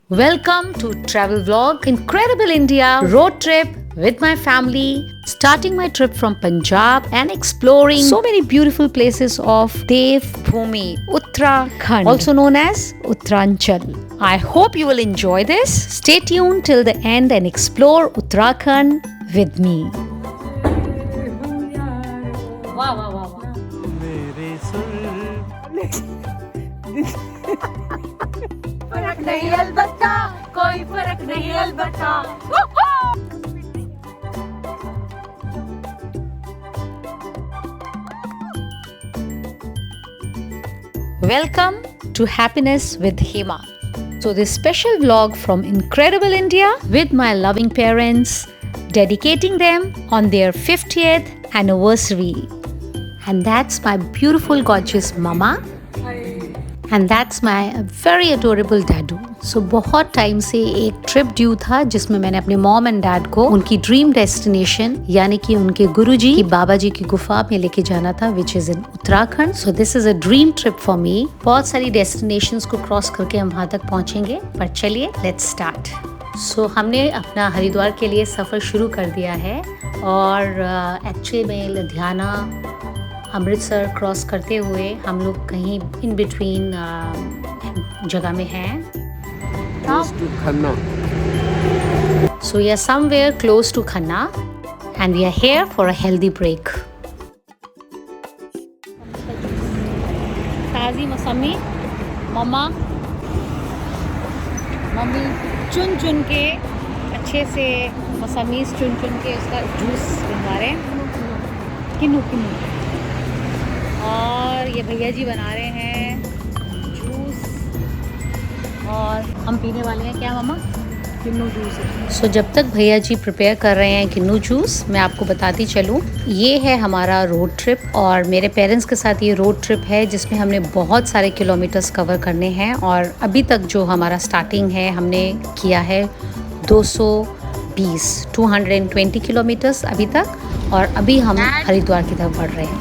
Welcome to Travel Vlog Incredible India road trip with my family, starting my trip from Punjab and exploring so many beautiful places of Dev Bhumi, Uttarakhand, also known as Uttaranchal. I hope you will enjoy this. Stay tuned till the end and explore Uttarakhand with me. Wow, wow, wow, wow. फर्क नहीं अलबत्ता कोई फर्क नहीं अलबत्ता Welcome to Happiness with Hema. So this special vlog from Incredible India with my loving parents, dedicating them on their 50th anniversary. And that's my beautiful gorgeous mama. And that's my very adorable daddu. So बहुत time से एक trip due था जिसमें मैंने अपने mom and dad को उनकी dream destination यानी कि उनके गुरुजी की बाबा जी की गुफा में लेके जाना था, which is in Uttarakhand. So this is a dream trip for me. बहुत सारी डेस्टिनेशंस को क्रॉस करके हम वहाँ तक पहुँचेंगे, पर चलिए लेट्स स्टार्ट. सो हमने अपना हरिद्वार के लिए सफ़र शुरू कर दिया है और एक्चुअली में लुधियाना अमृतसर क्रॉस करते हुए हम लोग कहीं इन बिटवीन जगह में हैं. So we are somewhere close to Khanna and we are here for a healthy break. ताज़ी मौसमी मम्मी चुन के अच्छे से मौसमी चुन के उसका जूस बनवा रहे हैं. किन्नू और ये भैया जी बना रहे हैं जूस और हम पीने वाले हैं क्या मामा? किन्नू जूस. सो जब तक भैया जी प्रिपेयर कर रहे हैं किन्नू जूस, मैं आपको बताती चलूँ, ये है हमारा रोड ट्रिप और मेरे पेरेंट्स के साथ ये रोड ट्रिप है जिसमें हमने बहुत सारे किलोमीटर्स कवर करने हैं. और अभी तक जो हमारा स्टार्टिंग है हमने किया है 220 किलोमीटर्स अभी तक, और अभी हम हरिद्वार की तरफ बढ़ रहे हैं.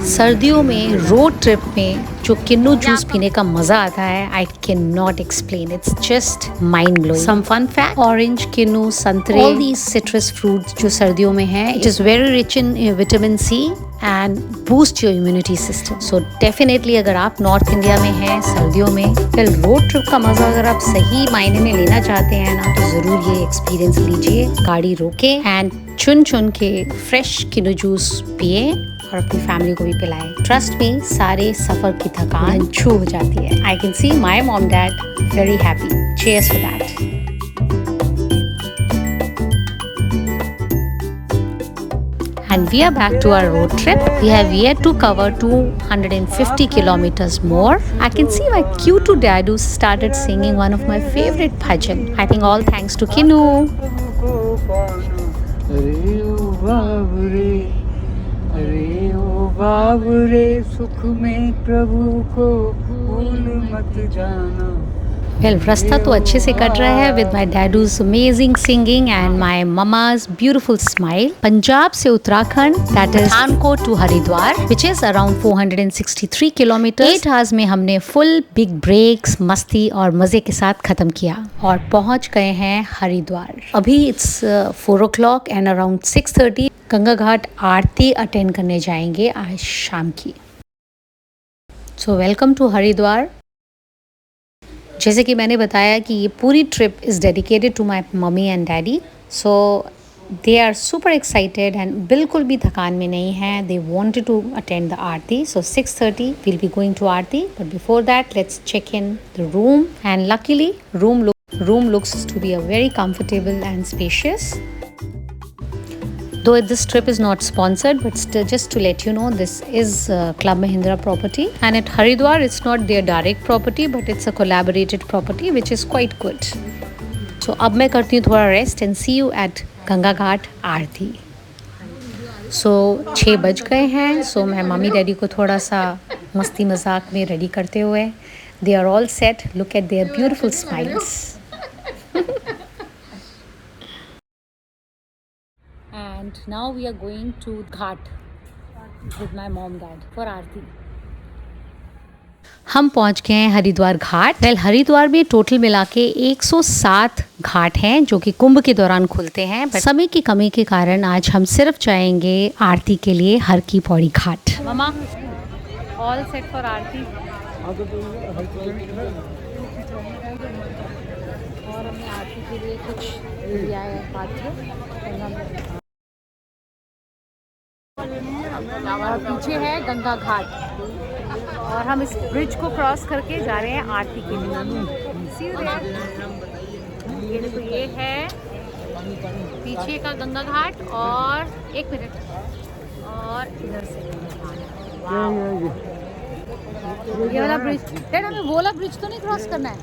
सर्दियों में रोड ट्रिप में जो किन्नू जूस पीने का मजा आता है, I can not explain. It's just mind blowing. Some fun fact: orange, किन्नू, संतरे, ऑल दीज सिट्रस फ्रूट्स जो सर्दियों में है, it is very rich in vitamin C and boost your immunity system. So definitely अगर आप नॉर्थ इंडिया में हैं सर्दियों में, फिर रोड ट्रिप का मजा अगर आप सही मायने में लेना चाहते हैं ना, तो जरूर ये एक्सपीरियंस लीजिए. गाड़ी रोके एंड चुन के फ्रेश किन्नू जूस पिए और अपनी फैमिली को भी पिलाए. ट्रस्ट मी, सारे सफर की थकान छू हो जाती है. I can see my mom dad very happy. Cheers for that. And we are back to our road trip. We have yet to cover 250 kilometers more. I can see my cute daddu started singing one of my favorite bhajan. I think all thanks to Kinnu. अरे ओ बाबरे सुख में प्रभु को भूल मत जाना. Well, रास्ता तो अच्छे से कट रहा है with my dad's amazing singing and my mama's beautiful smile. Punjab से Uttarakhand, that is Pathankot to Haridwar, which is around 463 kilometers. 8 hours में हमने full big breaks, मस्ती और मजे के साथ खत्म किया और पहुंच गए हैं हरिद्वार. अभी it's 4 o'clock and around 6:30 Ganga Ghat Aarti attend करने जाएंगे आज शाम की. So welcome to Haridwar. जैसे कि मैंने बताया कि ये पूरी trip is dedicated to my mummy and daddy. So they are super excited and बिल्कुल भी थकान में नहीं हैं. They wanted to attend the aarti. सो 6:30 will be going to aarti, but before that let's check in the room. And luckily room looks to be a very comfortable and spacious. Though this trip is not sponsored, but still just to let you know, this is Club Mahindra property, and at Haridwar it's not their direct property but it's a collaborated property which is quite good. So अब मैं करती हूँ थोड़ा rest and see you at Ganga Ghat Aarti. So 6 बज गए हैं. So मैं mummy daddy को थोड़ा सा मस्ती मजाक में रेडी करते हुए, they are all set. Look at their beautiful smiles. And now we are going to Ghat with my mom dad for Aarti. हम पहुंच गए हैं हरिद्वार घाट। वेल हरिद्वार में टोटल मिला के 107 घाट हैं जो कि कुंभ के दौरान खुलते हैं, बट समय की कमी के कारण आज हम सिर्फ जाएंगे आरती के लिए हर की पौड़ी घाट। मामा ऑल सेट फॉर आरती। और हमने आरती के लिए कुछ लिया है पात्र। और पीछे है गंगा घाट और हम इस ब्रिज को क्रॉस करके जा रहे हैं आरती के लिए। See you there। ये देखो ये है पीछे का गंगा घाट और एक मिनट और इधर से ये वाला ब्रिज। डैड हमें वो वाला ब्रिज तो नहीं क्रॉस करना है।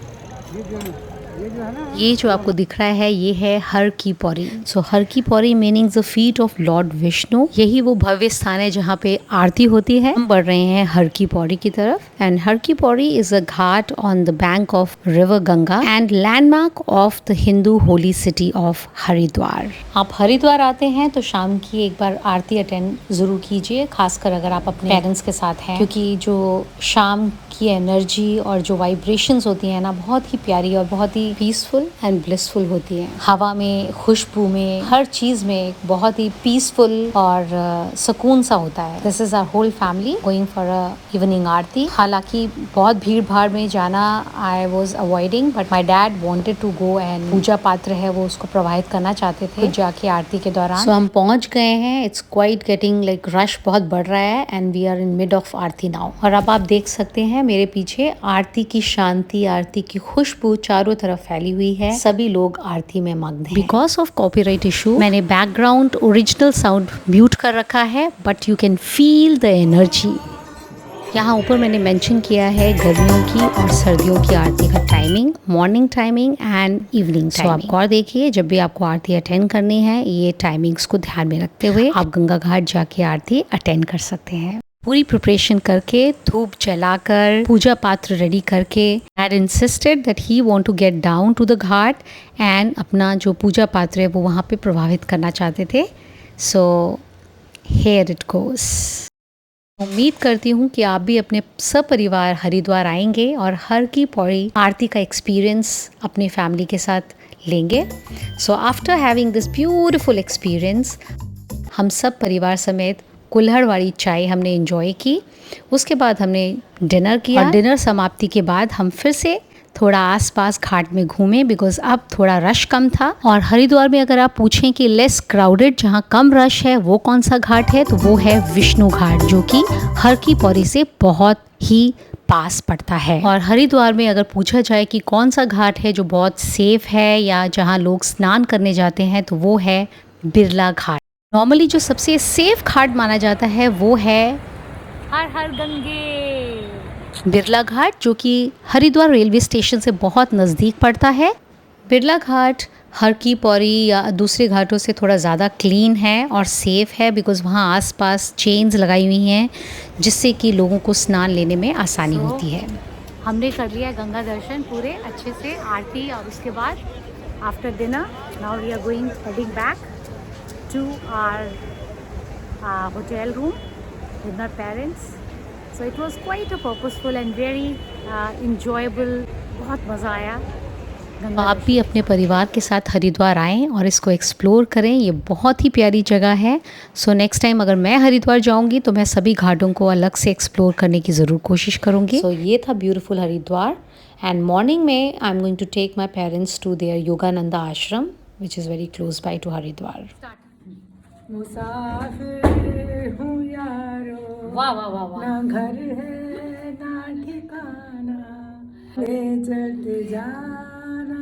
ये जो आपको दिख रहा है ये है हर की पौड़ी। सो हर की Pauri meaning the feet of Lord Vishnu. यही वो भव्य स्थान है जहाँ पे आरती होती है। हम बढ़ रहे हैं हर की पौड़ी की तरफ एंड हर की Pauri is a Ghat on the bank of river Ganga and landmark of the Hindu holy city of Haridwar. आप हरिद्वार आते हैं तो शाम की एक बार आरती अटेंड जरूर कीजिए, खासकर अगर आप अपने पेरेंट्स के साथ हैं, क्योंकि जो शाम की एनर्जी और जो वाइब्रेशंस होती हैं ना बहुत ही प्यारी और बहुत ही पीसफुल एंड ब्लिसफुल होती है। हवा में, खुशबू में, हर चीज में बहुत ही पीसफुल और सुकून सा होता है। This is our whole family going for a evening aarti. हालांकि बहुत भीड़ भाड़ में जाना I was avoiding, but my dad wanted to go and पूजा पात्र है वो उसको प्रोवाइड करना चाहते थे जाके आरती के दौरान। सो हम पहुंच गए हैं। It's quite getting like rush बहुत बढ़ रहा है and we are in mid of aarti now. और अब आप देख सकते हैं मेरे पीछे आरती की शांति, आरती की खुशबू चारों तरफ फैली हुई है। सभी लोग आरती में मग्न हैं। बिकॉज ऑफ कॉपीराइट इशू मैंने बैकग्राउंड ओरिजिनल साउंड म्यूट कर रखा है, but you can feel the energy. यहाँ ऊपर मैंने मेंशन किया है गर्मियों की और सर्दियों की आरती का timing, morning timing and evening timing. आप और देखिए जब भी आपको आरती अटेंड करनी है ये टाइमिंग्स को ध्यान में रखते हुए आप गंगा घाट जाके आरती अटेंड कर सकते हैं। पूरी प्रिपरेशन करके, धूप जलाकर, पूजा पात्र रेडी करके, had insisted that he want to get down to the ghat and अपना जो पूजा पात्र है वो वहाँ पे प्रभावित करना चाहते थे। So here it goes. उम्मीद करती हूँ कि आप भी अपने सपरिवार हरिद्वार आएंगे और हर की पौड़ी आरती का एक्सपीरियंस अपनी फैमिली के साथ लेंगे। So after having this beautiful experience हम सब परिवार समेत कुल्हड़ वाली चाय हमने एंजॉय की। उसके बाद हमने डिनर किया और डिनर समाप्ति के बाद हम फिर से थोड़ा आसपास घाट में घूमे बिकॉज अब थोड़ा रश कम था। और हरिद्वार में अगर आप पूछें कि लेस क्राउडेड जहाँ कम रश है वो कौन सा घाट है तो वो है विष्णु घाट, जो कि हर की पौड़ी से बहुत ही पास पड़ता है। और हरिद्वार में अगर पूछा जाए कि कौन सा घाट है जो बहुत सेफ है या जहाँ लोग स्नान करने जाते हैं तो वो है बिरला घाट। नॉर्मली जो सबसे सेफ घाट माना जाता है वो है हर हर गंगे बिरला घाट, जो कि हरिद्वार रेलवे स्टेशन से बहुत नज़दीक पड़ता है। बिरला घाट हर की पौड़ी या दूसरे घाटों से थोड़ा ज़्यादा क्लीन है और सेफ़ है बिकॉज़ वहाँ आसपास चेन्स लगाई हुई हैं जिससे कि लोगों को स्नान लेने में आसानी होती है। हमने कर लिया गंगा दर्शन पूरे अच्छे से, आरती, और उसके बाद after dinner now we are going heading back to our hotel room with my parents. So it was quite a purposeful and very enjoyable. बहुत मज़ा आया। आप भी अपने परिवार के साथ हरिद्वार आएँ और इसको एक्सप्लोर करें, ये बहुत ही प्यारी जगह है। सो नेक्स्ट टाइम अगर मैं हरिद्वार जाऊंगी तो मैं सभी घाटों को अलग से एक्सप्लोर करने की ज़रूर कोशिश करूंगी। सो ये था ब्यूटीफुल हरिद्वार एंड मॉर्निंग में I am going to take my parents to their Yogananda ashram which is very close by to Haridwar. मुसाफिर हूँ यारो, वाह वाह वाह वाह। ना घर है ना ठिकाना, ले चलते जाना,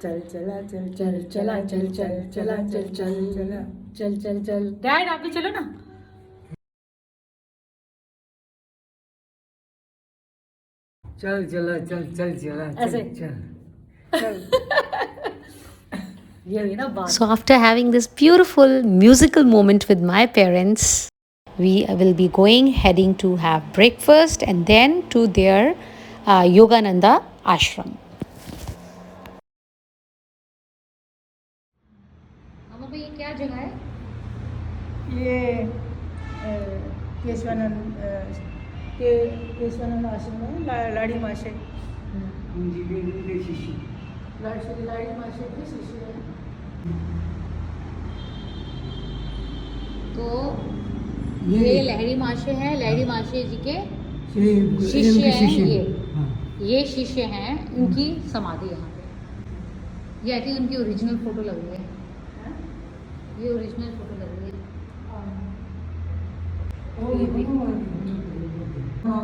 चल चला चल चल चला चल चल चला चल चल चला चल चल चल। डैड आप भी चलो ना। चल चला चल चल चला ऐसे। चल चल। So after having this beautiful musical moment with my parents, we will be heading to have breakfast and then to their Yogananda ashram. अम्मा भाई ये क्या जगह है? ये केशवानंद के केशवानंद आश्रम में लाड़ी माशे लाड़ी माशे के शिष्य है। तो ये लहरी माशे हैं, लहरी माशे जी के शिष्य हैं। ये शिष्य हैं, इनकी समाधि यहाँ पे। ये आई थिंक उनकी ओरिजिनल फोटो लग रही है। ये ओरिजिनल फोटो लग रही है। ये भी हाँ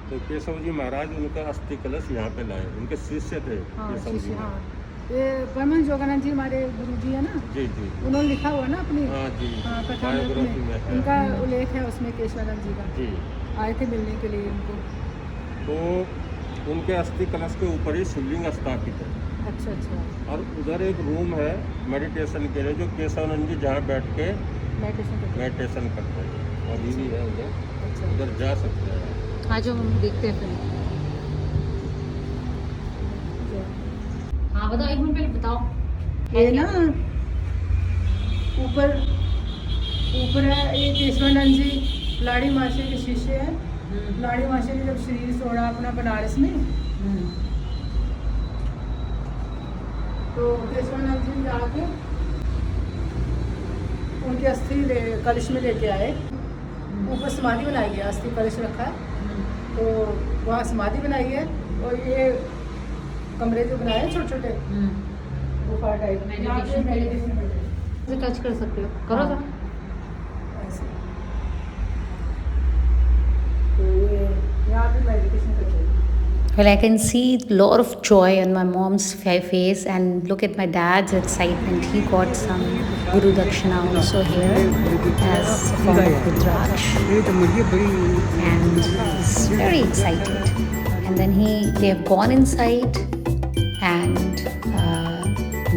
तो केशव जी महाराज उनका अस्थि कलश यहाँ पे लाए, उनके शिष्य थे केशव जी। हाँ ये परमहंस योगानंद जी हमारे गुरु जी है ना, जी जी उन्होंने लिखा हुआ ना अपनी हाँ जी कथा बायोग्राफी में में, है। उनका उल्लेख है उसमें केशवानंद जी का। जी आए थे मिलने के लिए उनको। तो उनके अस्थि कलश के ऊपर ही शिवलिंग स्थापित है। अच्छा अच्छा और उधर एक रूम है मेडिटेशन के लिए, जो केशवानंद जी जहाँ बैठ के मेडिटेशन करते हैं, अभी भी है उधर, अच्छा उधर जा सकते हैं। आज हम देखते हैं फिर। हाँ बताओ, एक मिनट पहले बताओ। ये ना ऊपर है ये केशवानंद जी लाड़ी माशे के शिष्य है। लाड़ी माशे ने जब शरीर छोड़ा अपना बनारस में, तो केशवानंद जी जाके उनकी अस्थि कलश में लेके आए। ऊपर समाधि बनाई है, अस्थि कलश रखा है, तो वहाँ समाधि बनाई है। और ये कमरे जो बनाए हैं छोटे छोटे गुफा टाइप, से टच कर सकते हो, करो तो। तो ये यहाँ पे मेडिटेशन करते हैं। Well, I can see a lot of joy on my mom's face, and look at my dad's excitement. He got some Guru Dakshina also here as a form of Rudraksh, and he's very excited. And then they have gone inside, and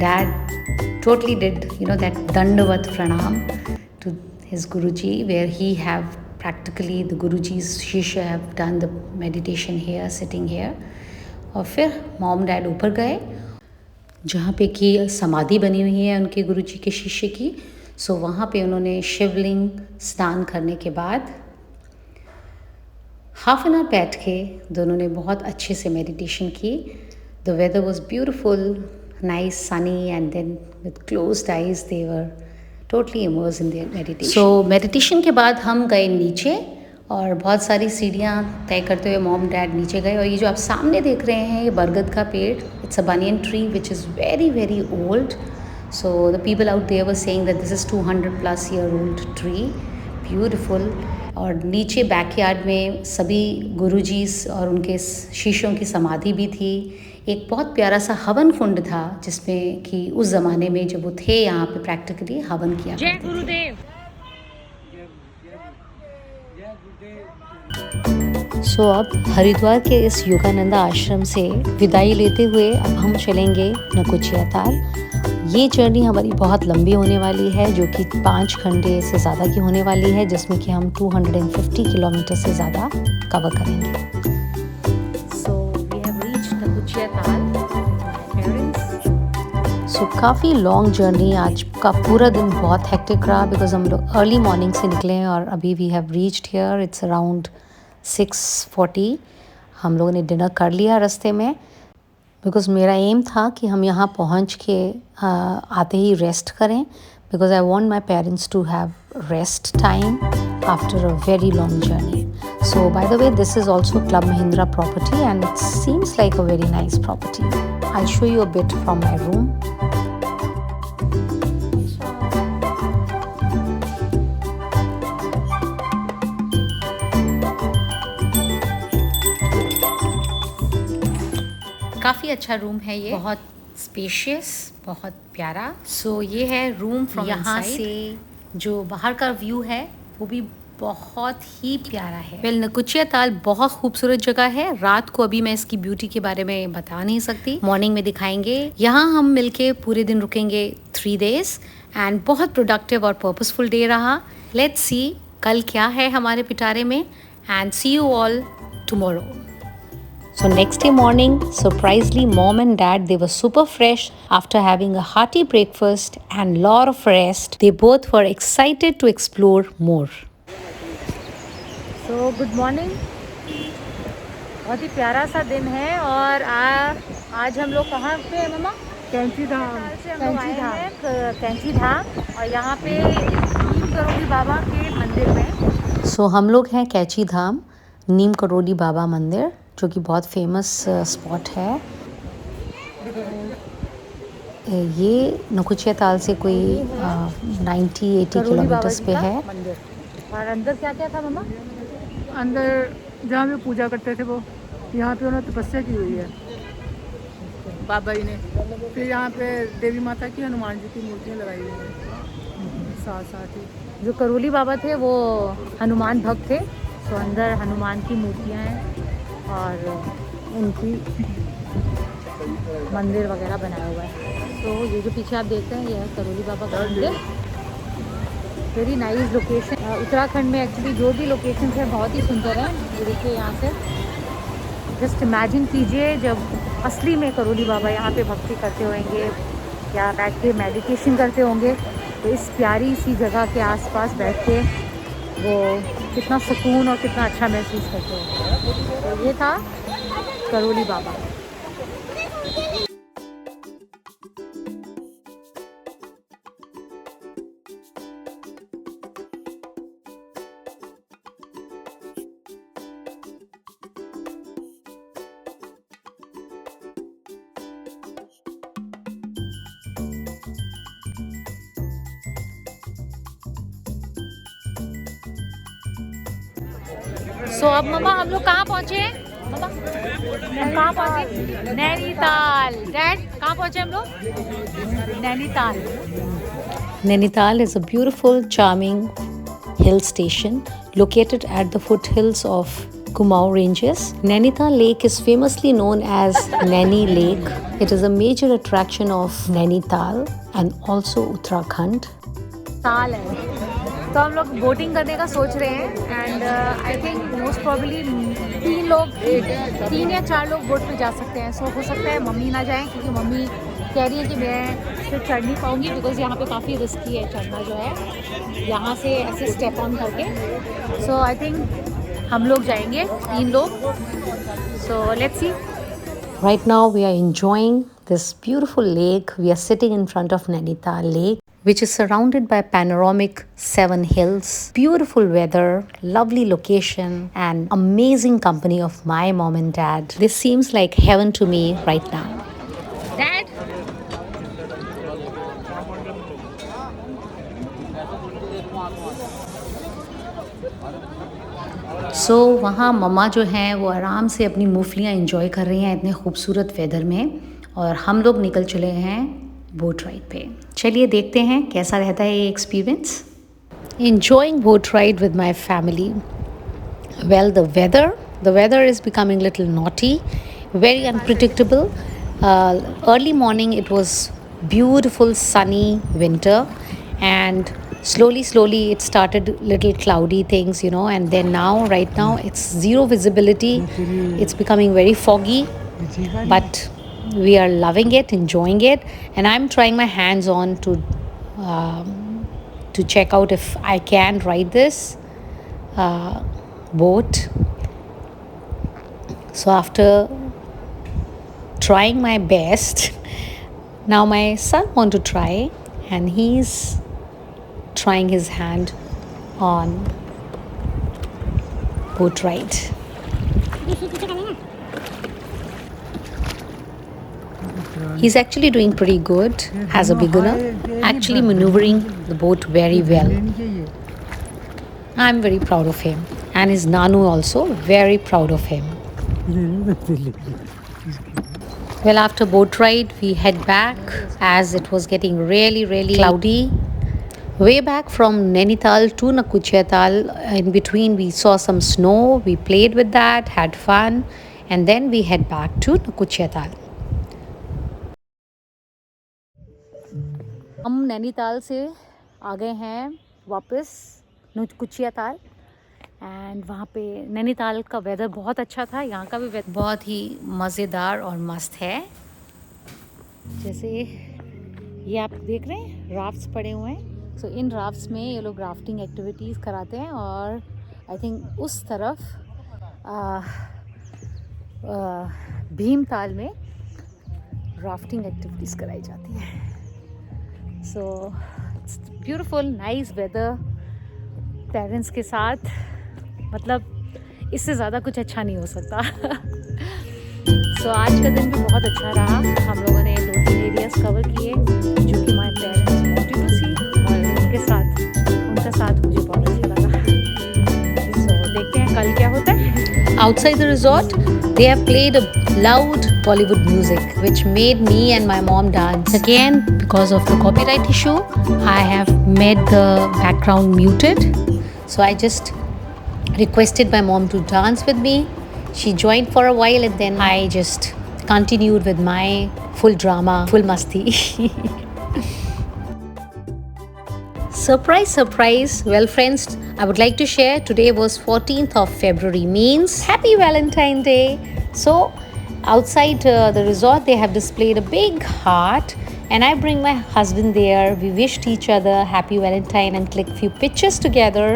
Dad totally did, that Dandavat Pranam to his Guruji, where he have practically the Guruji's Shishya have done the meditation here, sitting here. और फिर mom dad ऊपर गए जहाँ पे कि समाधि बनी हुई है उनके गुरुजी के शिष्य की। सो वहाँ पे उन्होंने शिवलिंग स्नान करने के बाद हाफ एन आवर बैठ के दोनों ने बहुत अच्छे से मेडिटेशन की। The weather was beautiful, nice, sunny, and then with closed eyes they were totally immerse in their meditation. So meditation के बाद हम गए नीचे और बहुत सारी सीढ़ियाँ तय करते हुए मॉम डैड नीचे गए। और ये जो आप सामने देख रहे हैं ये बरगद का पेड़, it's a banyan tree which is very very old. So the people out there were saying that this is 200+ year old tree, beautiful. और नीचे बैकयार्ड में सभी गुरुजीस और उनके शिष्यों की समाधि भी थी। एक बहुत प्यारा सा हवन कुंड था जिसमें कि उस ज़माने में जब वो थे यहाँ पे प्रैक्टिकली हवन किया करते थे। जय गुरुदेव। सो अब हरिद्वार के इस योगानंदा आश्रम से विदाई लेते हुए अब हम चलेंगे नकुचिया ताल। ये जर्नी हमारी बहुत लंबी होने वाली है, जो कि 5 घंटे से ज़्यादा की होने वाली है, जिसमें कि हम 250 किलोमीटर से ज़्यादा कवर करेंगे। सो वी हैव रीच्ड नकुचिया ताल। सो काफ़ी लॉन्ग जर्नी, आज का पूरा दिन बहुत हेक्टिक रहा बिकॉज हम लोग अर्ली मॉर्निंग से निकले हैं और अभी we have reached here, it's around 6:40। हम लोगों ने डिनर कर लिया रास्ते में बिकॉज मेरा एम था कि हम यहाँ पहुँच के आते ही रेस्ट करें, because I want my parents to have rest time after a very long journey. So by the way this is also club Mahindra property and it seems like a very nice property. I show you a bit from my room. काफ़ी अच्छा room है ये, बहुत spacious, बहुत प्यारा। सो ये है room from यहाँ से जो बाहर का व्यू है वो भी बहुत ही प्यारा है। वेल, नकुचिया ताल बहुत खूबसूरत जगह है। रात को अभी मैं इसकी ब्यूटी के बारे में बता नहीं सकती, मॉर्निंग में दिखाएंगे। यहाँ हम मिलके पूरे दिन रुकेंगे 3 days एंड बहुत प्रोडक्टिव और पर्पसफुल डे रहा। लेट्स सी कल क्या है हमारे पिटारे में and see you all tomorrow. So next day morning, surprisingly, mom and dad, they were super fresh after having a hearty breakfast and lot of rest. They both were excited to explore more. So good morning. बहुत ही प्यारा सा दिन है और आज हम लोग कहाँ पे हैं मम्मा? कैंची धाम। कैंची धाम और यहाँ पे नीम करोली बाबा के मंदिर में। So हम लोग हैं कैंची धाम, नीम करोली बाबा मंदिर, जो कि बहुत फेमस स्पॉट है। ये नकुचिया ताल से कोई 90-80 किलोमीटर्स पे है। और अंदर क्या क्या था मम्मा? अंदर जहाँ पे पूजा करते थे वो, यहाँ पे उन्होंने तपस्या की हुई है बाबा जी ने। फिर यहाँ पे देवी माता की, हनुमान जी की मूर्तियाँ लगाई हुई हैं साथ साथ ही। जो करोली बाबा थे वो हनुमान भक्त थे, तो अंदर हनुमान की मूर्तियाँ हैं और उनकी मंदिर वगैरह बनाया हुआ है। तो ये जो पीछे आप देखते हैं ये है करोली बाबा का मंदिर। Very nice location. उत्तराखंड में एक्चुअली जो भी लोकेशन है बहुत ही सुंदर है। ये देखिए यहाँ से जस्ट इमेजिन कीजिए जब असली में करोली बाबा यहाँ पे भक्ति करते होंगे या बैठ के मेडिटेशन करते होंगे, तो इस प्यारी सी जगह के आसपास बैठ के वो कितना सुकून और कितना अच्छा महसूस करते होंगे। तो ये था करोली बाबा। सो अब मम्मा हम लोग कहाँ पहुँचे हैं? मम्मा हम कहाँ पहुँचे? नैनीताल। डैड कहाँ पहुँचे हम लोग? Nainital. Nainital is a beautiful, charming hill station located at the foothills of Kumaon Ranges. Nainital Lake is famously known as Naini Lake. It is a major attraction of Nainital and also Uttarakhand. ताल है तो हम लोग boating करने का सोच रहे हैं and I think most probably 3 या 4 लोग बोट पे जा सकते हैं। सो हो सकता है मम्मी ना जाएं क्योंकि मम्मी कह रही है कि मैं फिर चढ़ नहीं पाऊँगी बिकॉज यहाँ पे काफ़ी रिस्की है चढ़ना जो है यहाँ से ऐसे स्टेप ऑन करके। सो आई थिंक हम लोग जाएंगे 3 लोग। सो let's C. Right now we are enjoying this beautiful lake. We are sitting in front of Nainital Lake, which is surrounded by panoramic 7 hills, beautiful weather, lovely location, and amazing company of my mom and dad. This seems like heaven to me right now. Dad? So वहाँ मम्मा जो हैं वो आराम से अपनी मूंगफलियाँ enjoy कर रही हैं इतने खूबसूरत वेदर में, और हम लोग निकल चले हैं बोट राइड पे। चलिए देखते हैं कैसा रहता है ये experience. Enjoying boat ride with my family. Well, the weather is becoming little naughty, very unpredictable. Early morning it was beautiful sunny winter, and slowly it started little cloudy things, you know, and then right now it's zero visibility. It's becoming very foggy, but we are loving it, enjoying it, and I'm trying my hands on to check out if I can ride this boat. So after trying my best, now my son want to try, and he's trying his hand on boat ride. He's actually doing pretty good as a beginner, actually maneuvering the boat very well. I'm very proud of him, and his Nanu also very proud of him. Well, after boat ride, we head back as it was getting really cloudy. Way back from Nainital to Nakuchia Tal, in between we saw some snow, we played with that, had fun, and then we head back to Nakuchia Tal. हम नैनीताल से आ गए हैं वापस नकुचिया ताल and वहाँ पे नैनीताल का weather बहुत अच्छा था, यहाँ का भी वेदर बहुत ही मज़ेदार और मस्त है। जैसे ये आप देख रहे हैं राफ्ट्स पड़े हुए हैं, सो इन राफ्ट्स में ये लोग राफ्टिंग एक्टिविटीज़ कराते हैं। और आई थिंक उस तरफ भीमताल में राफ्टिंग एक्टिविटीज़ कराई जाती है। So it's beautiful, nice weather parents के साथ, मतलब इससे ज़्यादा कुछ अच्छा नहीं हो सकता। सो आज का दिन भी बहुत अच्छा रहा। हम लोगों ने 2-3 एरियाज कवर किए जो कि माय पेरेंट्स वांटेड टू सी, और उनका साथ मुझे बहुत अच्छा लगा। सो देखते हैं कल क्या होता है। Outside the resort, they have played a loud Bollywood music, which made me and my mom dance. Again, because of the copyright issue, I have made the background muted. So I just requested my mom to dance with me. She joined for a while, and then I just continued with my full drama, full masti. Surprise, surprise. Well, friends, I would like to share today was 14th of February, means Happy Valentine Day. So, outside the resort, they have displayed a big heart, and I bring my husband there. We wished each other Happy Valentine and click few pictures together,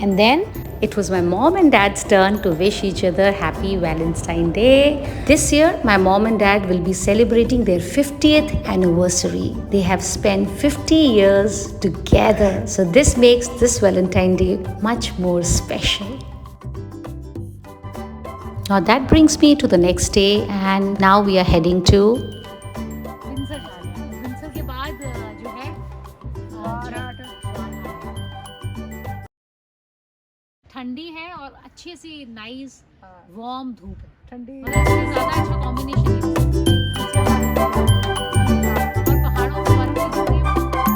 and then it was my mom and dad's turn to wish each other Happy Valentine Day. This year, my mom and dad will be celebrating their 50th anniversary. They have spent 50 years together. So this makes this Valentine Day much more special. Now that brings me to the next day, and now we are heading to Windsor के बाद जो है ठंडी है और अच्छी सी nice warm धूप है। ठंडी मतलब इससे ज़्यादा अच्छा कॉम्बिनेशन नहीं हो सकता। और पहाड़ों में बर्फ भी गिरती है।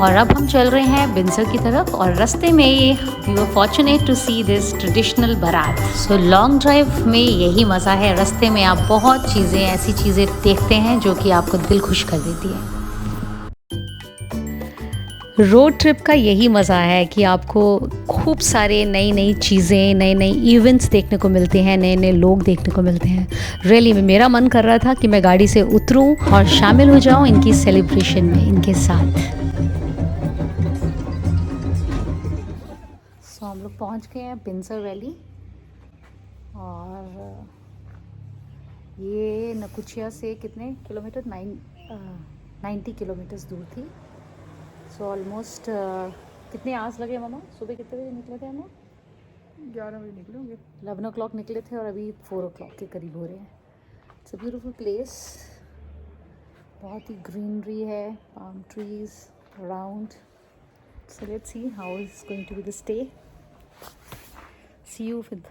और अब हम चल रहे हैं बिंसर की तरफ, और रास्ते में ये we were fortunate to see this traditional baraat. So long drive में यही मज़ा है, रास्ते में आप बहुत चीज़ें, ऐसी चीज़ें देखते हैं जो कि आपको दिल खुश कर देती है। रोड ट्रिप का यही मज़ा है कि आपको खूब सारे नई नई चीज़ें, नए नए इवेंट्स देखने को मिलते हैं, नए नए लोग देखने को मिलते हैं। रियली मेरा मन कर रहा था कि मैं गाड़ी से उतरूं और शामिल हो जाऊं इनकी सेलिब्रेशन में इनके साथ। सो हम लोग पहुंच गए हैं बिंसर वैली, और ये नकुचिया से कितने किलोमीटर 90 किलोमीटर्स दूर थी। सो ऑलमोस्ट कितने आवर्स लगे मामा? सुबह कितने बजे निकले थे हम लोग? 11 बजे निकलोगे। 11 o'clock निकले थे और अभी 4 o'clock के करीब हो रहे हैं। इट्स अ ब्यूटीफुल प्लेस, बहुत ही ग्रीनरी है, palm trees around. So let's see how is going to be the stay. See you with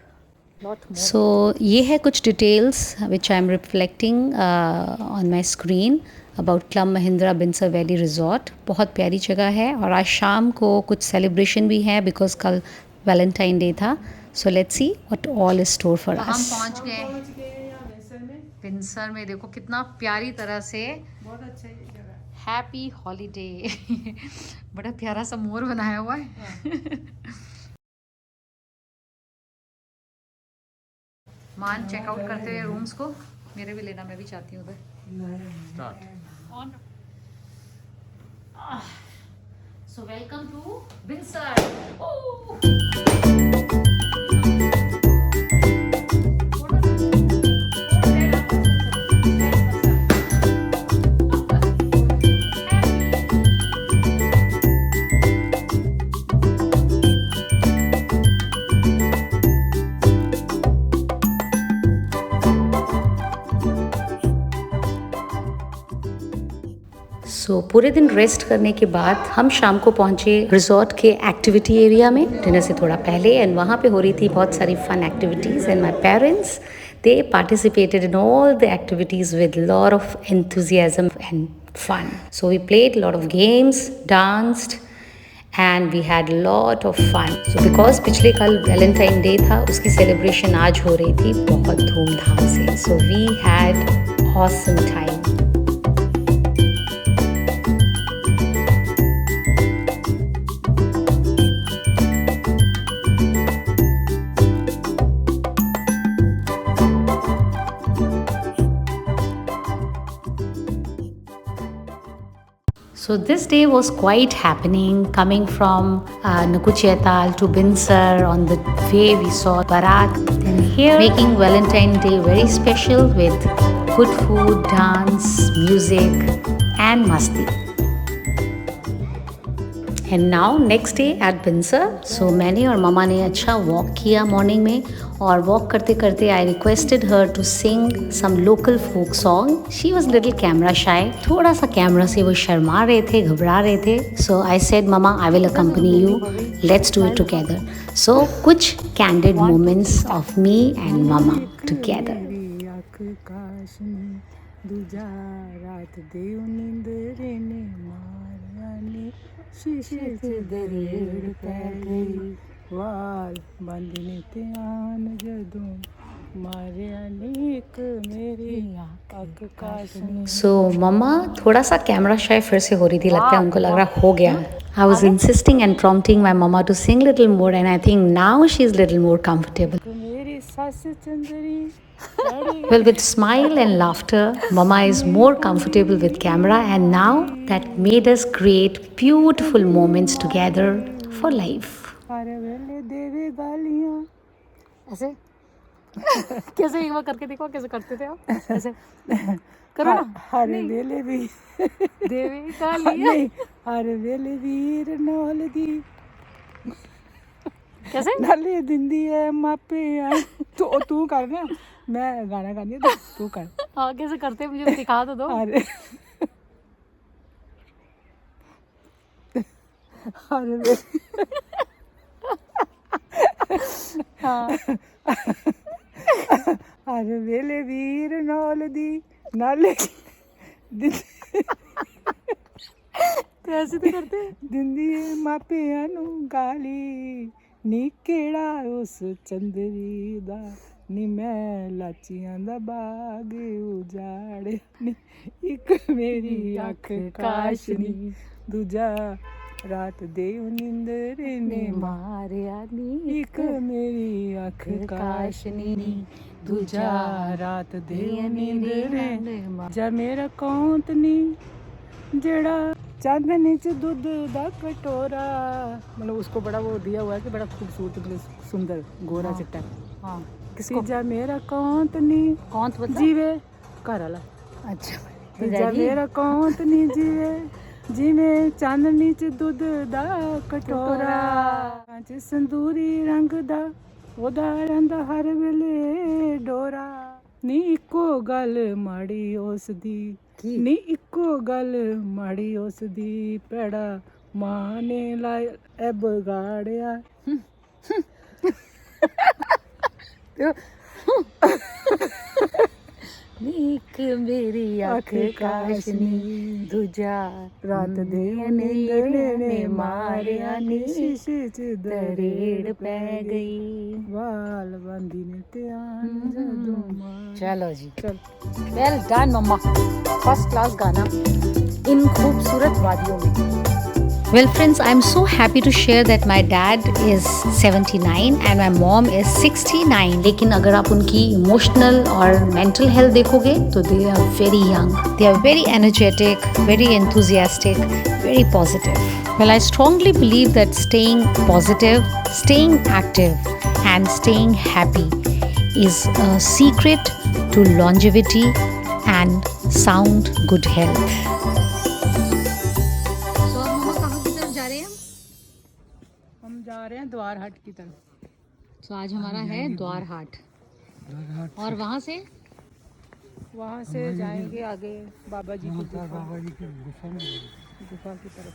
lot more. So ये है कुछ details which I am reflecting on my screen about club Mahindra Binsar valley resort. बहुत प्यारी जगह है, और आज शाम को कुछ सेलिब्रेशन भी है बिकॉज कल वैलेंटाइन डे था। सो let's see what all is store for us. हम पहुंच गए बिंसर में। देखो कितना प्यारी तरह से, बहुत अच्छा ये जगह है। Happy holiday. बड़ा प्यारा सा मोर बनाया हुआ है। मान चेकआउट करते हुए रूम्स को, मेरे भी लेना, मैं भी चाहती हूँ उधर। So welcome to Windsor. Oh! सो पूरे दिन रेस्ट करने के बाद हम शाम को पहुंचे रिजॉर्ट के एक्टिविटी एरिया में डिनर से थोड़ा पहले, एंड वहाँ पे हो रही थी बहुत सारी fun activities, and my parents they participated in all the activities with lot of enthusiasm and fun. So we played lot of games, danced and we had lot of fun. So because पिछले कल Valentine day था, उसकी celebration आज हो रही थी बहुत धूमधाम से. So we had awesome time. So this day was quite happening, coming from Nukuchetal to Binsar on the way we saw Barat, and here making Valentine Day very special with good food, dance, music and masti. And now next day at Binsar, so मैंने और mama ने अच्छा walk किया morning में, और walk करते करते I requested her to sing some local folk song. She was little camera shy, थोड़ा सा कैमरा से वो शर्मा रहे थे, घबरा रहे थे. So I said mama I will accompany you, let's do it together. So कुछ candid moments of me and mama together. शीशे से दरेड़ पै गई, वाल बंदने ते आन जदों मारिया नीक मेरी अख काशनी. सो मम्मा थोड़ा सा कैमरा शाय फिर से हो रही थी, लगता है उनको लग रहा हो गया. I was insisting and prompting my mama to sing little more, and I think now she's little more comfortable. मेरी सास Chandri. Well, with smile and laughter, Mama is more comfortable with camera, and now that made us create beautiful moments together for life. हर वेले देवे गालियां. ऐसे कैसे एक बार करके देखो, कैसे करते थे आप? ऐसे करो ना. हर वेले भी देवी गालियां. नहीं, हर वेले वीर नौल दी कैसे नाले दिंदी है मापे. तू कर ना, मैं गाना गानी है, तू कर. हाँ कैसे करते हैं, मुझे दिखा तो दो. अरे अरे हाँ हर वेले वीर नौल दी नाले तो ऐसे तो करते हैं. दिंदी है मापिया नू गाली, नी केड़ा उस चंदरी दा, नी मैं लाचियां दा बाग उजाड़े, नी इक मेरी अख काशनी, दूजा रात दे निंदरे ने मारिया नी इक मेरी अख काशनी, दूजा रात दे निंदरे जा मेरा कौंत नी, जेड़ा चांदनी च दूध दा कटोरा. मतलब उसको बड़ा वो दिया हुआ है कि बड़ा खूबसूरत, मतलब सुंदर गोरा चिट्टा. हाँ किसको जा मेरा कौंत नी कौन तो बता. जीवे घर वाला. अच्छा जा मेरा कौंत नी जीवे जिवें चांदनी च दूध दा कटोरा, च संदूरी रंग दा ओदा रंदा हर वेले डोरा. नी इक्को गल माड़ी उस दी, नी इक्को गल माड़ी उस दी, पैड़ा मां ने लाया ए बगाड़िया. नीक मेरी अख काशनी, दूजा रात दे निंदरे ने मारिया नी, शीशे च दरेड़ पै गई, वाल बांधी ने ते आन जदों मार. चलो जी, चल वेल डन मम्मा. फर्स्ट क्लास गाना इन खूबसूरत वादियों में. Well friends, I'm so happy to share that my dad is 79 and my mom is 69. लेकिन अगर आप उनकी इमोशनल और मेंटल हेल्थ देखोगे तो they are very young. They are very energetic, very enthusiastic, very positive. Well, I strongly believe that staying positive, staying active and staying happy is a secret to longevity and sound good health. हम जा रहे हैं द्वार हाट की तरफ। तो आज हमारा है द्वार हाट और वहाँ से जाएंगे आगे बाबा जी की गुफा की तरफ।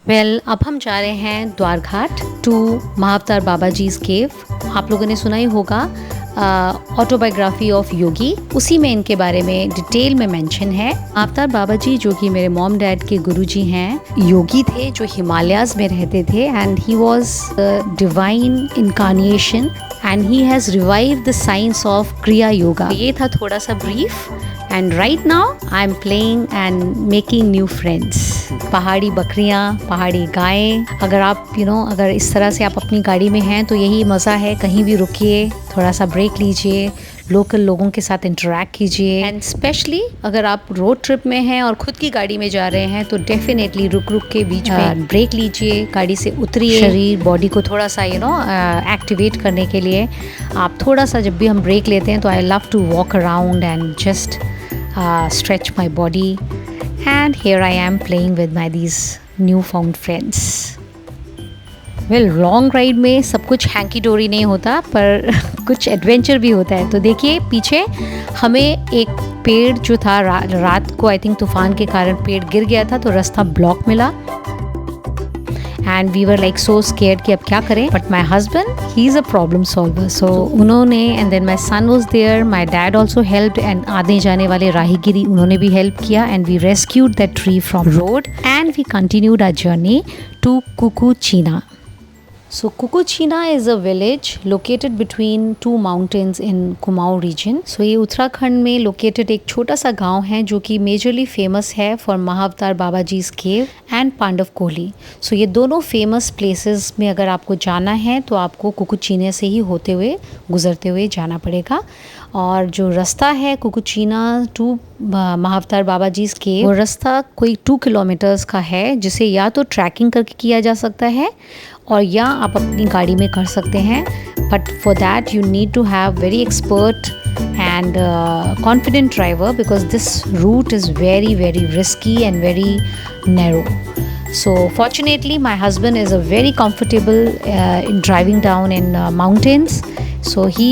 वेल अब हम जा रहे हैं द्वारघाट टू महाअवतार बाबा जीज केव। आप लोगों ने सुना ही होगा ऑटोबायोग्राफी ऑफ योगी, उसी में इनके बारे में डिटेल में मेंशन है। महाअवतार बाबा जी जो कि मेरे मॉम डैड के गुरुजी हैं, योगी थे जो हिमालयाज में रहते थे and he was divine incarnation and he has revived the science of क्रिया योगा। ये था थोड़ा सा brief and right now I am playing and making new friends. पहाड़ी बकरियाँ, पहाड़ी गायें, अगर आप अगर इस तरह से आप अपनी गाड़ी में हैं तो यही मज़ा है। कहीं भी रुकिए, थोड़ा सा ब्रेक लीजिए, लोकल लोगों के साथ इंटरेक्ट कीजिए एंड स्पेशली अगर आप रोड ट्रिप में हैं और खुद की गाड़ी में जा रहे हैं तो डेफिनेटली रुक रुक के बीच में ब्रेक लीजिए, गाड़ी से उतरिए। शरीर बॉडी को थोड़ा सा एक्टिवेट करने के लिए आप थोड़ा सा जब भी हम ब्रेक लेते हैं तो I love to walk around and just stretch my body and here I am playing with my these newfound friends. Well, long ride में सब कुछ हैंकी डोरी नहीं होता पर कुछ एडवेंचर भी होता है। तो देखिए पीछे हमें एक पेड़ जो था रात को आई थिंक तूफान के कारण पेड़ गिर गया था तो रास्ता ब्लॉक मिला and we were like so scared कि अब क्या करें। But my husband he is a problem solver, so उन्होंने and then my son was there, my dad also helped and आने जाने वाले राहीगिरी उन्होंने भी हेल्प किया and we rescued that tree from road and we continued our journey to Kukuchina. So Kukuchina is a village located between two mountains in Kumaon region. So ये उत्तराखंड में located एक छोटा सा गांव है जो कि मेजरली फेमस है for Mahavatar Baba ji's cave and Pandav Kholi. So ये दोनों फेमस प्लेसेस में अगर आपको जाना है तो आपको कुकुचीना से ही होते हुए गुजरते हुए जाना पड़ेगा. और जो रास्ता है कुकुचीना टू महाअवतार बाबा जीज केव, वो रास्ता कोई 2 किलोमीटर्स का है जिसे या तो ट्रैकिंग करके किया जा सकता है और या आप अपनी गाड़ी में कर सकते हैं. But for that you need to have very expert and confident driver because this route is very very risky and very narrow. So fortunately my husband is a very comfortable in driving down in mountains. So he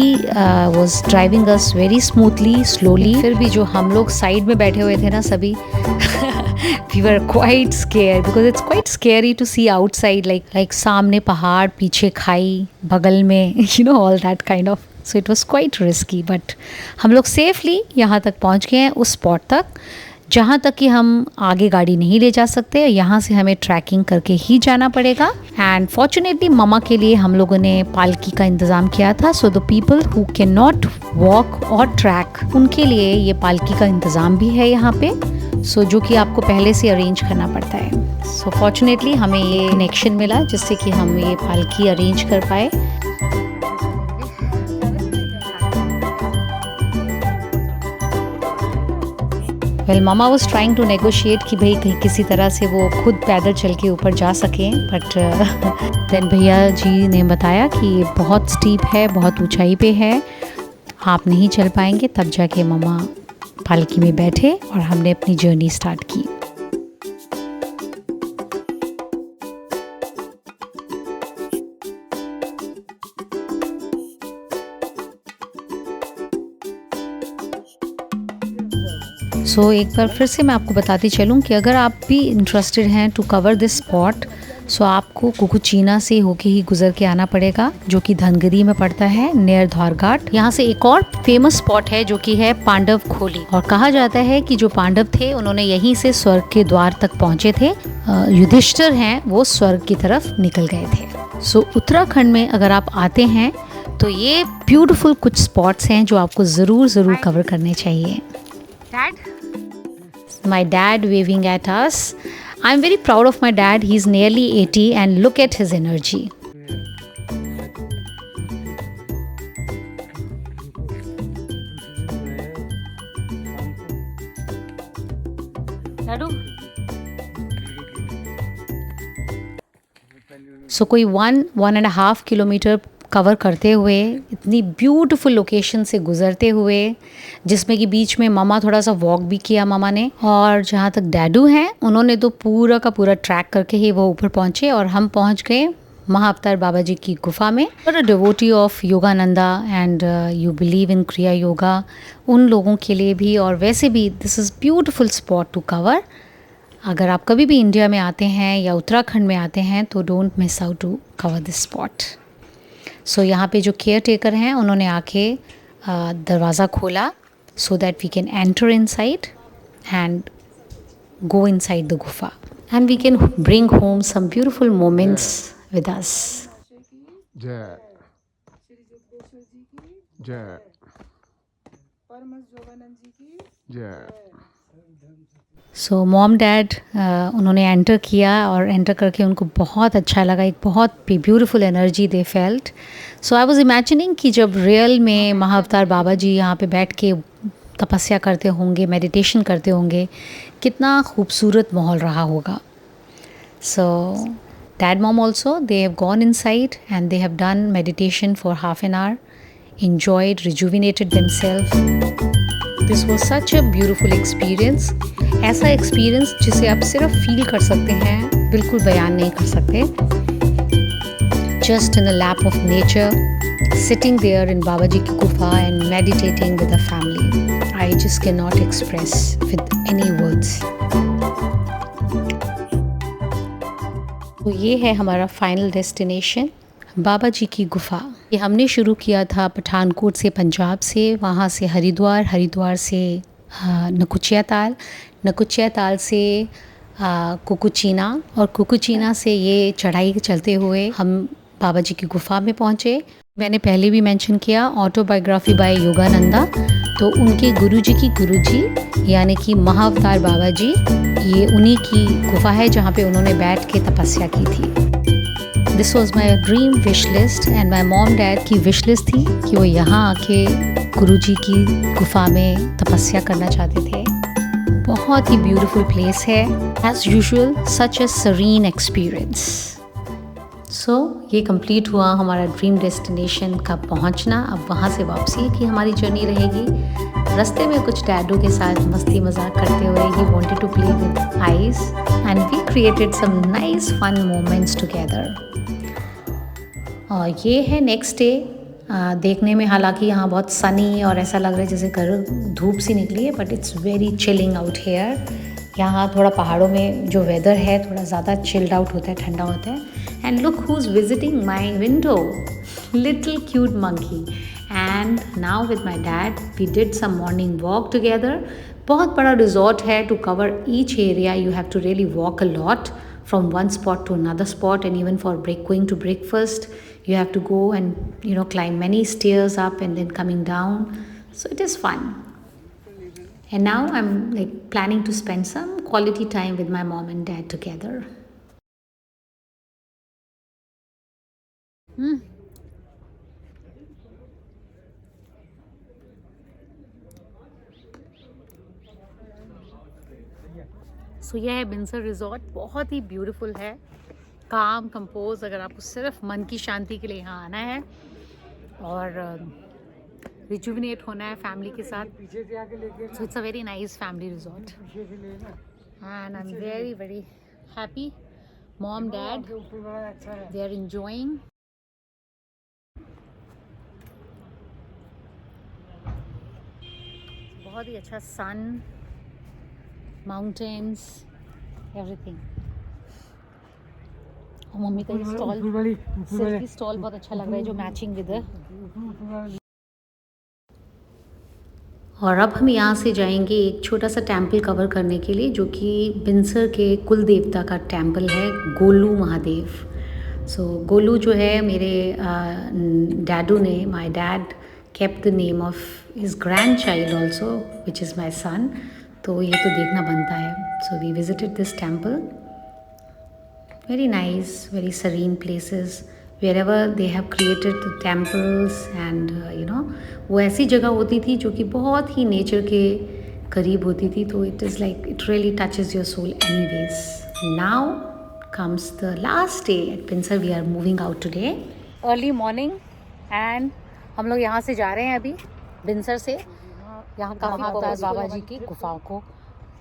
was driving us very smoothly, slowly. फिर भी जो हम लोग side में बैठे हुए थे ना सभी we were quite scared because it's quite scary to see outside like सामने पहाड़, पीछे खाई, बगल में all that kind of. So it was quite risky but हम लोग safely यहाँ तक पहुँच गए हैं उस स्पॉट तक जहाँ तक कि हम आगे गाड़ी नहीं ले जा सकते. यहाँ से हमें ट्रैकिंग करके ही जाना पड़ेगा. एंड फॉर्चुनेटली ममा के लिए हम लोगों ने पालकी का इंतज़ाम किया था. सो the people who can not walk और ट्रैक उनके लिए ये पालकी का इंतज़ाम भी है यहाँ पे. सो जो कि आपको पहले से अरेंज करना पड़ता है. सो फॉर्चुनेटली हमें ये कनेक्शन मिला जिससे कि हम ये पालकी अरेंज कर पाए. Well mama was trying to negotiate कि भाई कहीं किसी तरह से वो खुद पैदल चल के ऊपर जा सकें. बट देन भैया जी ने बताया कि ये बहुत स्टीप है, बहुत ऊंचाई पे है, आप नहीं चल पाएंगे. तब जाके मामा पालकी में बैठे और हमने अपनी जर्नी स्टार्ट की. सो एक बार फिर से मैं आपको बताती चलूँ कि अगर आप भी इंटरेस्टेड हैं टू कवर दिस स्पॉट सो आपको कुकुचीना से होके ही गुजर के आना पड़ेगा जो कि धनगरी में पड़ता है नियर द्वारघाट. यहाँ से एक और फेमस स्पॉट है जो कि है पांडव खोली. और कहा जाता है कि जो पांडव थे उन्होंने यहीं से स्वर्ग के द्वार तक पहुँचे थे. युधिष्ठिर हैं वो स्वर्ग की तरफ निकल गए थे. सो उत्तराखंड में अगर आप आते हैं तो ये ब्यूटीफुल कुछ स्पॉट्स हैं जो आपको ज़रूर कवर करने चाहिए. My dad waving at us. I'm very proud of my dad. He's nearly 80 and look at his energy. So कोई 1.5 किलोमीटर कवर करते हुए, इतनी ब्यूटीफुल लोकेशन से गुज़रते हुए, जिसमें कि बीच में ममा थोड़ा सा वॉक भी किया ममा ने, और जहाँ तक डैडू हैं उन्होंने तो पूरा का पूरा ट्रैक करके ही वो ऊपर पहुँचे और हम पहुँच गए महाअवतार बाबा जी की गुफा में। और a devotee of Yogananda and you believe in क्रिया योगा, उन लोगों के लिए भी और वैसे भी this is beautiful spot to cover. अगर आप कभी भी इंडिया में आते हैं या उत्तराखंड में आते हैं तो don't miss out to cover this spot. So यहाँ पे जो केयर टेकर हैं उन्होंने आके दरवाज़ा खोला so that we can enter inside and go inside the gufa and we can bring home some beautiful moments with us. जय जय जय। सो मॉम डैड उन्होंने एंटर किया और एंटर करके उनको बहुत अच्छा लगा, एक बहुत beautiful energy they felt. So I was imagining कि जब रियल में महाअवतार बाबा जी यहाँ पे बैठ के तपस्या करते होंगे, मेडिटेशन करते होंगे, कितना खूबसूरत माहौल रहा होगा। So dad mom also they have gone inside and they have done meditation for half an hour, enjoyed, rejuvenated themselves. This was such a beautiful experience. ऐसा एक्सपीरियंस जिसे आप सिर्फ फील कर सकते हैं, बिल्कुल बयान नहीं कर सकते। Just in a lap of nature, sitting there in बाबा जी की गुफा and meditating with the family. I just cannot express with any words. तो ये है हमारा फाइनल डेस्टिनेशन, बाबा जी की गुफा। ये हमने शुरू किया था पठानकोट से, पंजाब से, वहाँ से हरिद्वार, हरिद्वार से नकुचिया ताल, नकुचिया ताल से कुकुचीना, और कुकुचीना से ये चढ़ाई चलते हुए हम बाबा जी की गुफा में पहुँचे। मैंने पहले भी मेंशन किया ऑटोबायोग्राफी बाय योगानंदा, तो उनके गुरुजी की गुरुजी यानी कि महाअवतार बाबा जी, ये उन्हीं की गुफा है जहाँ पे उन्होंने बैठ के तपस्या की थी। This was my dream wish list and my mom dad की विश लिस्ट थी कि वो यहाँ आके गुरुजी की गुफा में तपस्या करना चाहते थे। बहुत ही ब्यूटीफुल प्लेस है, एज यूजुअल सच अ सरीन एक्सपीरियंस। सो ये कंप्लीट हुआ हमारा ड्रीम डेस्टिनेशन का पहुँचना। अब वहाँ से वापसी की हमारी जर्नी रहेगी। रास्ते में कुछ डैडू के साथ मस्ती मजाक करते हुए, he wanted to play with ice and we created some nice fun moments together. और ये है नेक्स्ट डे। देखने में हालांकि यहाँ बहुत सनी और ऐसा लग रहा है जैसे घर धूप सी निकली है, but it's very chilling out here. यहाँ थोड़ा पहाड़ों में जो वेदर है थोड़ा ज़्यादा चिल्ड आउट होता है, ठंडा होता है। And look who is visiting my window, little cute monkey. And now with my dad we did some morning walk together. बहुत बड़ा रिजॉर्ट है, to cover each area you have to really walk a lot from one spot to another spot, and even for going to breakfast you have to go and climb many stairs up and then coming down, so it is fun. And now I'm like planning to spend some quality time with my mom and dad together. सो यह है बिनसर resort, बहुत ही beautiful है, काम compose. अगर आपको सिर्फ मन की शांति के लिए यहाँ आना है और रिजुविनेट होना है फैमिली के साथ, so it's a very nice family resort and I am very very happy. Mom dad they are enjoying. बहुत ही अच्छा सन, माउंटेन्स, एवरीथिंग। और मम्मी का स्टॉल, सिल्की स्टॉल बहुत अच्छा लग रहा है जो मैचिंग विद है। और अब हम यहाँ से जाएंगे एक छोटा सा टेम्पल कवर करने के लिए, जो कि बिनसर के कुल देवता का टेम्पल है, गोलू महादेव। सो गोलू जो है मेरे डैडू ने, my dad kept the name of his grandchild also, which is my son. तो ये तो देखना बनता है। So we visited this temple Very nice, very serene places. Wherever they have created the temples and वो ऐसी जगह होती थी जो कि बहुत ही नेचर के करीब होती थी, तो it is like it really touches your soul anyways. Now comes the last day at Pinsar. We are moving out today. Early morning and हम लोग यहाँ से जा रहे हैं अभी बिनसर से। यहाँ काफ़ी बाबा जी की गुफाओं को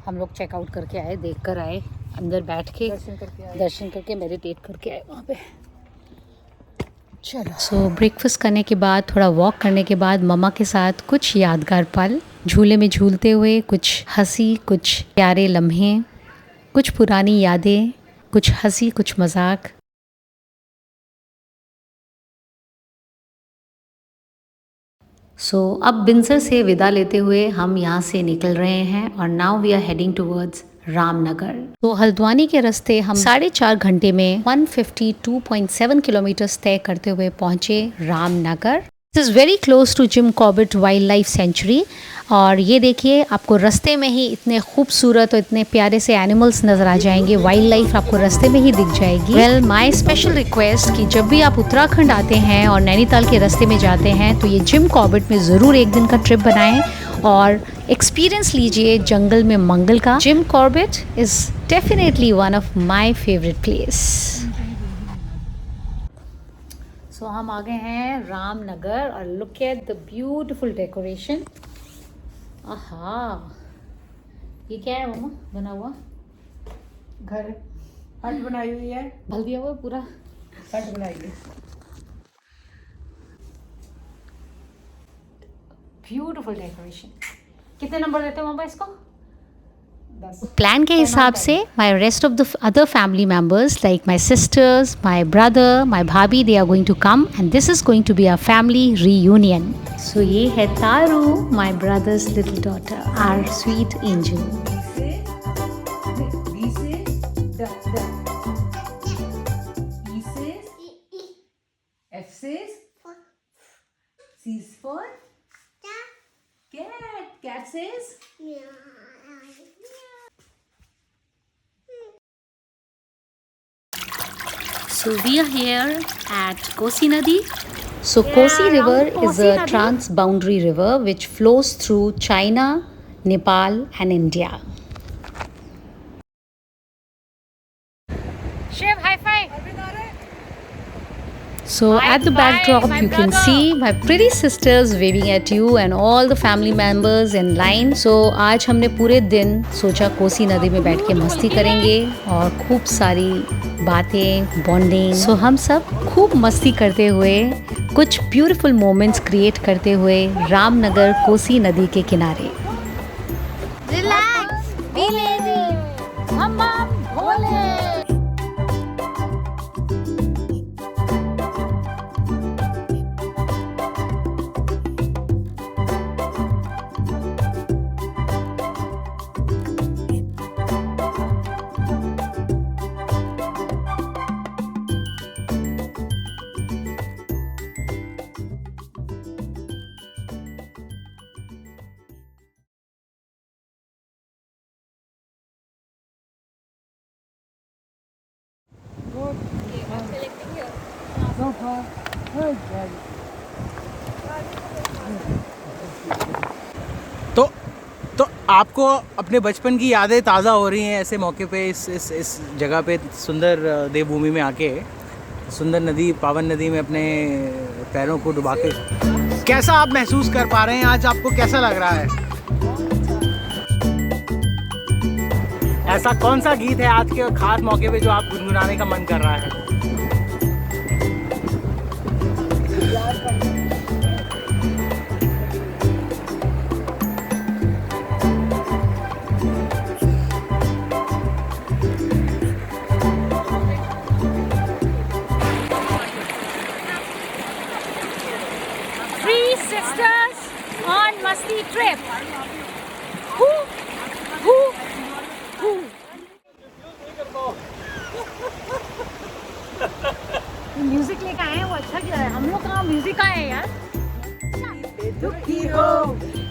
हम लोग चेकआउट करके आए, देख कर आए, अंदर बैठ के दर्शन करके मेडिटेट करके आए वहाँ पे। चलो सो ब्रेकफास्ट करने के बाद, थोड़ा वॉक करने के बाद मम्मा के साथ कुछ यादगार पल, झूले में झूलते हुए कुछ हंसी, कुछ प्यारे लम्हे, कुछ पुरानी यादें, कुछ हंसी, कुछ मजाक। अब बिनसर से विदा लेते हुए हम यहाँ से निकल रहे हैं और now we are heading towards Ramnagar. तो हल्द्वानी के रास्ते हम 4.5 घंटे में 152.7 किलोमीटर तय करते हुए पहुँचे Ramnagar. This is very close to Jim Corbett wild life sanctuary. और ये देखिए, आपको रास्ते में ही इतने खूबसूरत और इतने प्यारे से एनिमल्स नज़र आ जाएंगे, वाइल्ड लाइफ आपको रास्ते में ही दिख जाएगी। वेल, माय स्पेशल रिक्वेस्ट कि जब भी आप उत्तराखंड आते हैं और नैनीताल के रास्ते में जाते हैं तो ये जिम कॉर्बेट में ज़रूर एक दिन का ट्रिप बनाएं और एक्सपीरियंस लीजिए जंगल में मंगल का। Jim Corbett is definitely one of my favourite place. So हम आ गए हैं रामनगर और look at the beautiful decoration. आहा, ये क्या है मम्मा बना हुआ? घर हट बनाई हुई है, भल दिया हुआ पूरा हट बनाई है। Beautiful decoration. कितने नंबर देते हो मम्मा इसको? 10। प्लान के हिसाब से my rest of the other family members like my sisters, my brother, my bhabhi, they are going to come and this is going to be our family reunion. So ये है Taru, my brother's little daughter, our sweet angel. Cat says So we are here at Kosi Nadi. So Kosi River is a trans-boundary river which flows through China, Nepal and India. Shiv, high five! So at the backdrop you can see my pretty sisters waving at you and all the family members in line. So आज हमने पूरे दिन सोचा कोसी नदी में बैठ के मस्ती करेंगे और खूब सारी बातें, बॉन्डिंग। सो हम सब खूब मस्ती करते हुए, कुछ ब्यूटीफुल मोमेंट्स क्रिएट करते हुए रामनगर कोसी नदी के किनारे। रिलैक्स, बी लेजी, हम भोले। तो आपको अपने बचपन की यादें ताज़ा हो रही हैं ऐसे मौके पे, इस जगह पे, सुंदर देवभूमि में आके, सुंदर नदी, पावन नदी में अपने पैरों को डुबा के। कैसा आप महसूस कर पा रहे हैं आज? आपको कैसा लग रहा है? ऐसा कौन सा गीत है आज के खास मौके पे जो आप गुनगुनाने का मन कर रहा है? Sisters on Masti trip. Music लेकर आए हैं, वो अच्छा किया है। हम लोग कहाँ म्यूजिक आए हैं यार। दुखी हो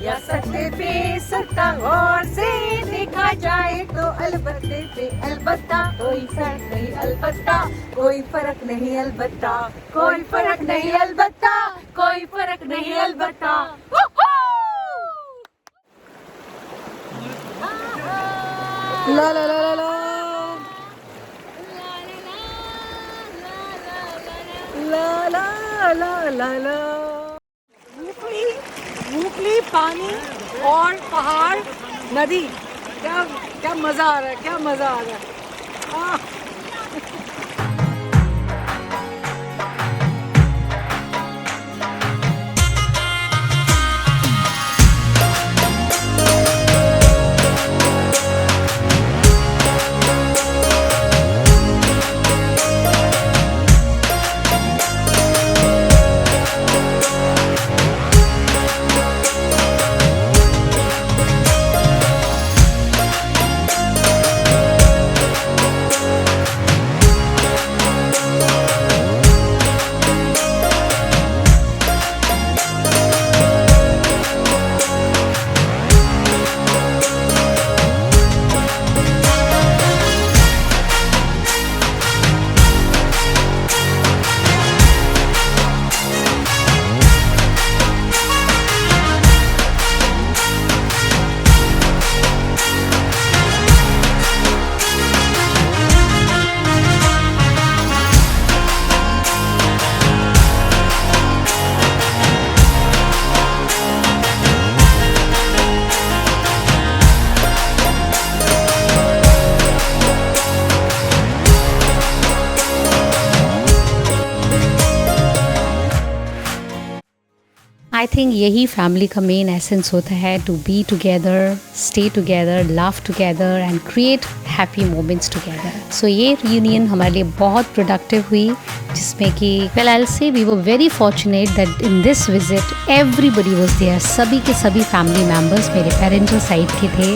या सत्ते पे सत्ता गौर से देखा जाए तो अलबत्ते पे अलबत्ता कोई फर्क नहीं अलबत्ता कोई फर्क नहीं अलबत्ता कोई फर्क नहीं अलबत्ता कोई फर्क नहीं अलबत्ता ला ला ला ला ला ला ला ला ला ला मूंगफली पानी और पहाड़ नदी क्या क्या मजा आ रहा है क्या मजा आ रहा है आई थिंक यही फैमिली का मेन एसेंस होता है, to be together, stay together, love together and create happy moments together. So ये रियूनियन हमारे लिए बहुत प्रोडक्टिव हुई, जिसमें कि well I will say we were very fortunate that in this visit everybody was there. सभी के सभी फैमिली मेम्बर्स मेरे पेरेंटल साइड के थे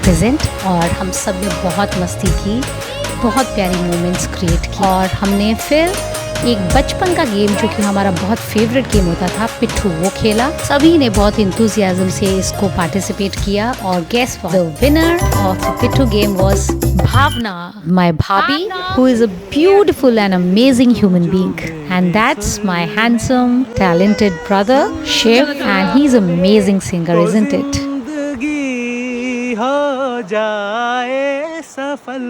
प्रेजेंट, और हम सब ने बहुत मस्ती की, बहुत प्यारी मोमेंट्स क्रिएट की। और हमने फिर एक बचपन का गेम जो कि हमारा बहुत फेवरेट गेम होता था, पिट्ठू, वो खेला। सभी ने बहुत इंथुजियाज्म से इसको पार्टिसिपेट किया, और guess the winner of the pitthu game was Bhavna, my bhabhi, who is a beautiful and amazing human being, and that's my handsome talented brother Shiv, and he's an amazing singer, isn't it? हो जाए सफल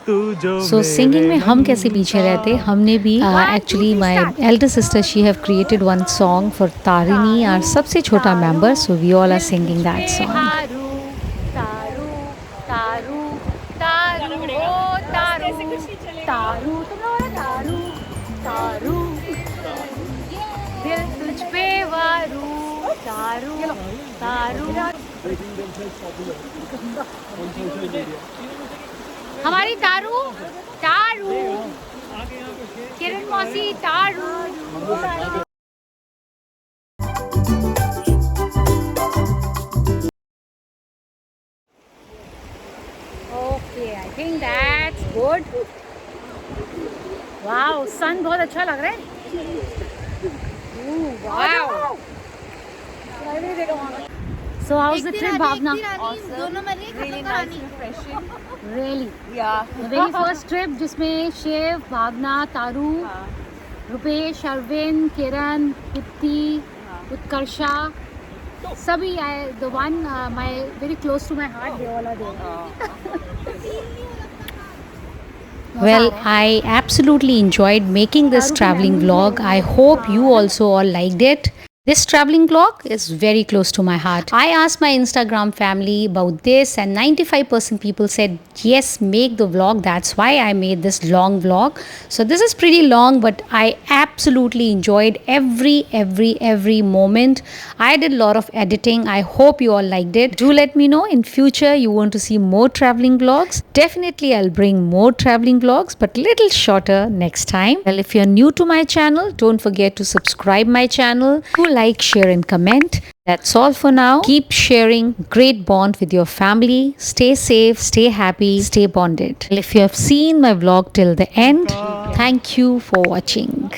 तू जो सो singing में हम कैसे पीछे रहते, हमने भी actually my elder sister she have created one song for Tarini, our सबसे छोटा member, so we all are singing that song. Taru Taru Taru तारू ओ तारू तारू तुम लोग तारू तारू दिल तुझ पे वारू तारू तारू। हमारी तारू तारू किरण मौसी Taru. Okay, I think that's good. Wow, sun बहुत अच्छा लग रहा है। Wow, so how's the trip, Bhavna? Awesome. Really nice, refreshing. Really? Yeah. The very first trip जिसमें शिव, भावना, तारू, रुपेश, अरविंद, किरण, कुत्ती, उत्कर्षा, सभी आए। The one my very close to my heart, they all are there. Well, I absolutely enjoyed making this traveling vlog. I hope you also all liked it. This traveling vlog is very close to my heart. I asked my Instagram family about this, and 95% people said yes, make the vlog. That's why I made this long vlog. So this is pretty long, but I absolutely enjoyed every moment. I did a lot of editing. I hope you all liked it. Do let me know in future you want to see more traveling vlogs. Definitely I'll bring more traveling vlogs, but little shorter next time. Well, if you're new to my channel, don't forget to subscribe my channel. Do like, share and comment. That's all for now. Keep sharing. Great bond with your family. Stay safe, stay happy, stay bonded. Well, if you have seen my vlog till the end, thank you for watching.